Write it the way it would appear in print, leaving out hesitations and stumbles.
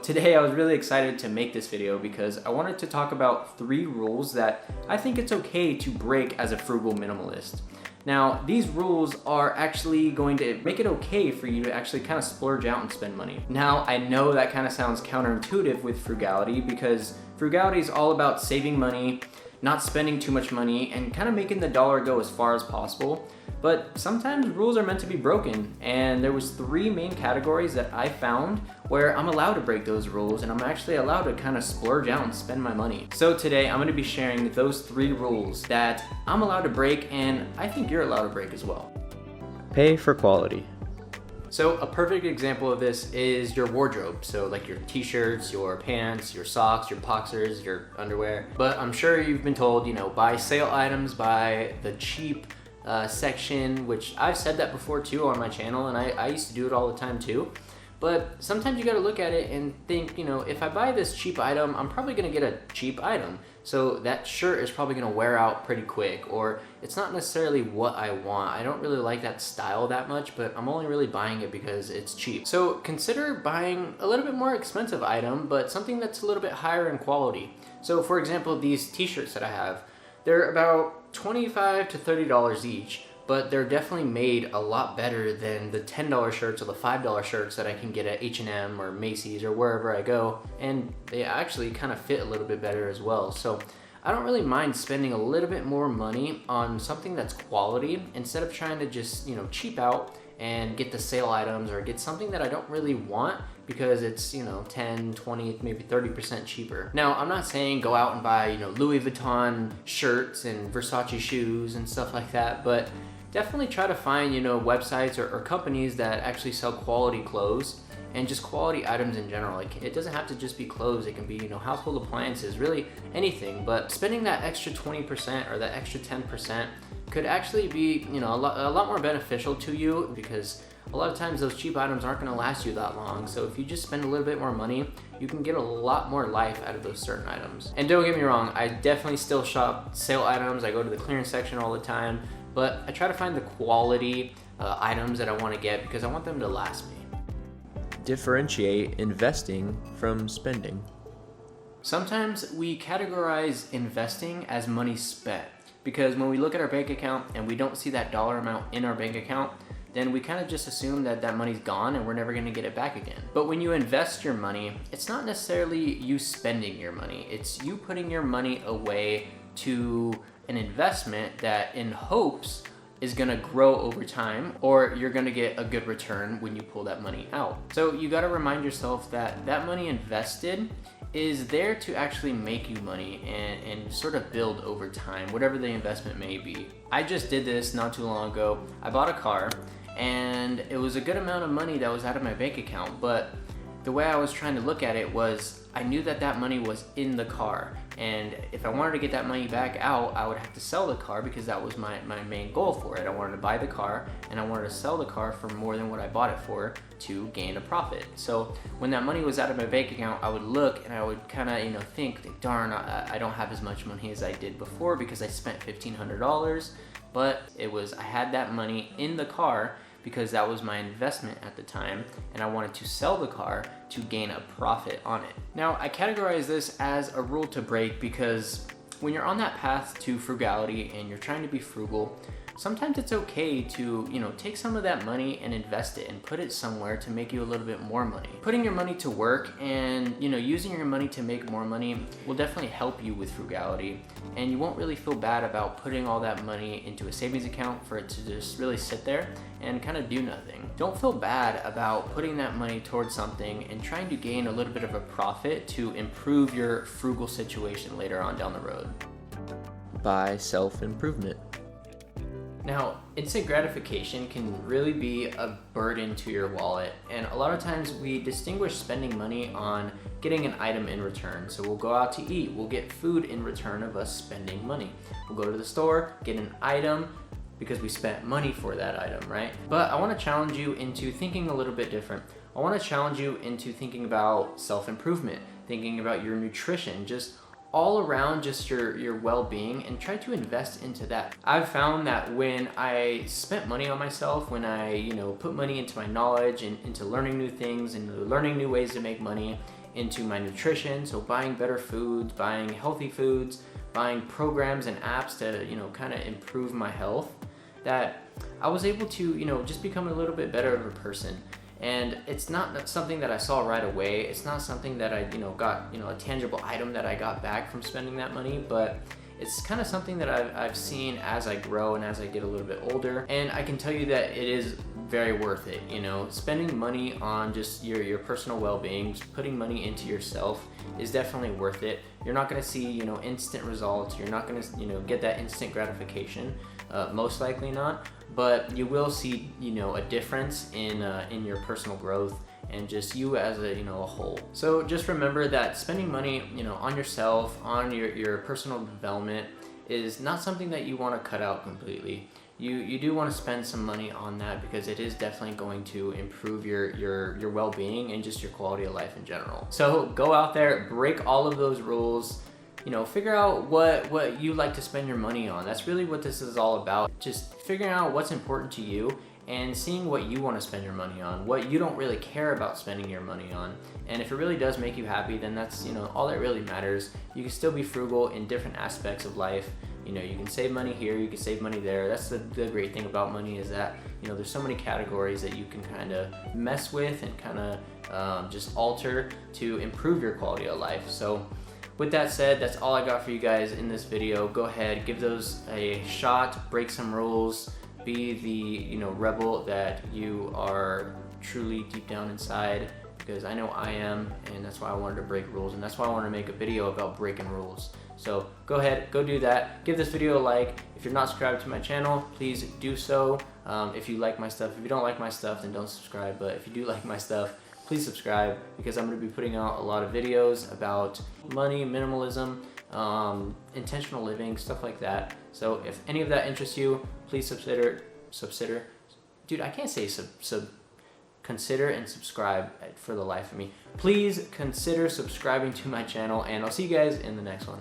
today I was really excited to make this video because I wanted to talk about 3 rules that I think it's okay to break as a frugal minimalist. Now, these rules are actually going to make it okay for you to actually kind of splurge out and spend money. Now, I know that kind of sounds counterintuitive with frugality because frugality is all about saving money, not spending too much money, and kind of making the dollar go as far as possible. But sometimes rules are meant to be broken, and there was 3 main categories that I found where I'm allowed to break those rules and I'm actually allowed to kind of splurge out and spend my money. So today I'm going to be sharing those 3 rules that I'm allowed to break and I think you're allowed to break as well. Pay for quality. So a perfect example of this is your wardrobe. So like your t-shirts, your pants, your socks, your boxers, your underwear. But I'm sure you've been told, buy sale items, buy the cheap section, which I've said that before too on my channel, and I used to do it all the time too. But sometimes you got to look at it and think, if I buy this cheap item, I'm probably going to get a cheap item. So that shirt is probably going to wear out pretty quick, or it's not necessarily what I want. I don't really like that style that much, but I'm only really buying it because it's cheap. So consider buying a little bit more expensive item, but something that's a little bit higher in quality. So for example, these t-shirts that I have, they're about $25 to $30 each, but they're definitely made a lot better than the $10 shirts or the $5 shirts that I can get at H&M or Macy's or wherever I go, and they actually kind of fit a little bit better as well. So I don't really mind spending a little bit more money on something that's quality instead of trying to just, cheap out and get the sale items or get something that I don't really want because it's, 10, 20, maybe 30% cheaper. Now, I'm not saying go out and buy, Louis Vuitton shirts and Versace shoes and stuff like that, but definitely try to find, websites or companies that actually sell quality clothes and just quality items in general. Like, it doesn't have to just be clothes. It can be, household appliances, really anything. But spending that extra 20% or that extra 10% could actually be, a lot more beneficial to you because a lot of times those cheap items aren't going to last you that long. So if you just spend a little bit more money, you can get a lot more life out of those certain items. And don't get me wrong, I definitely still shop sale items. I go to the clearance section all the time, but I try to find the quality items that I want to get because I want them to last me. Differentiate investing from spending. Sometimes we categorize investing as money spent because when we look at our bank account and we don't see that dollar amount in our bank account, then we kind of just assume that that money's gone and we're never going to get it back again. But when you invest your money, it's not necessarily you spending your money. It's you putting your money away to an investment that in hopes is going to grow over time, or you're going to get a good return when you pull that money out. So you got to remind yourself that that money invested is there to actually make you money and sort of build over time, whatever the investment may be. I just did this not too long ago. I bought a car and it was a good amount of money that was out of my bank account, but the way I was trying to look at it was I knew that that money was in the car, and if I wanted to get that money back out, I would have to sell the car because that was my main goal for it. I wanted to buy the car and I wanted to sell the car for more than what I bought it for to gain a profit. So when that money was out of my bank account, I would look and I would kind of think, darn, I don't have as much money as I did before because I spent $1,500, but I had that money in the car because that was my investment at the time, and I wanted to sell the car to gain a profit on it. Now, I categorize this as a rule to break because when you're on that path to frugality and you're trying to be frugal, sometimes it's okay to, take some of that money and invest it and put it somewhere to make you a little bit more money. Putting your money to work and, using your money to make more money will definitely help you with frugality, and you won't really feel bad about putting all that money into a savings account for it to just really sit there and kind of do nothing. Don't feel bad about putting that money towards something and trying to gain a little bit of a profit to improve your frugal situation later on down the road. Buy self-improvement. Now, instant gratification can really be a burden to your wallet, and a lot of times we distinguish spending money on getting an item in return. So we'll go out to eat, we'll get food in return of us spending money. We'll go to the store, get an item because we spent money for that item, right? But I want to challenge you into thinking a little bit different. I want to challenge you into thinking about self-improvement, thinking about your nutrition, just all around just your well-being, and try to invest into that. I've found that when I spent money on myself, when I put money into my knowledge and into learning new things and learning new ways to make money, into my nutrition, so buying better foods, buying healthy foods, buying programs and apps to, kind of improve my health, that I was able to, just become a little bit better of a person. And it's not something that I saw right away. It's not something that I, got, a tangible item that I got back from spending that money, but it's kind of something that I've seen as I grow and as I get a little bit older. And I can tell you that it is very worth it. Spending money on just your personal well-being, just putting money into yourself is definitely worth it. You're not going to see, instant results. You're not going to, get that instant gratification. Most likely not, but you will see, a difference in your personal growth and just you as a whole. So just remember that spending money on yourself, on your personal development, is not something that you want to cut out completely. You do want to spend some money on that because it is definitely going to improve your well-being and just your quality of life in general. So go out there, break all of those rules. Figure out what you like to spend your money on. That's really what this is all about. Just figuring out what's important to you and seeing what you want to spend your money on, what you don't really care about spending your money on. And if it really does make you happy, then that's, all that really matters. You can still be frugal in different aspects of life. You can save money here, you can save money there. That's the great thing about money, is that, there's so many categories that you can kind of mess with and kind of just alter to improve your quality of life. So with that said, that's all I got for you guys in this video. Go ahead, give those a shot, break some rules, be the rebel that you are truly deep down inside, because I know I am, and that's why I wanted to break rules, and that's why I wanted to make a video about breaking rules. So go ahead, go do that. Give this video a like. If you're not subscribed to my channel, please do so. If you like my stuff. If you don't like my stuff, then don't subscribe, but if you do like my stuff, please subscribe, because I'm going to be putting out a lot of videos about money, minimalism, intentional living, stuff like that. So if any of that interests you, please dude, I can't say consider and subscribe for the life of me. Please consider subscribing to my channel, and I'll see you guys in the next one.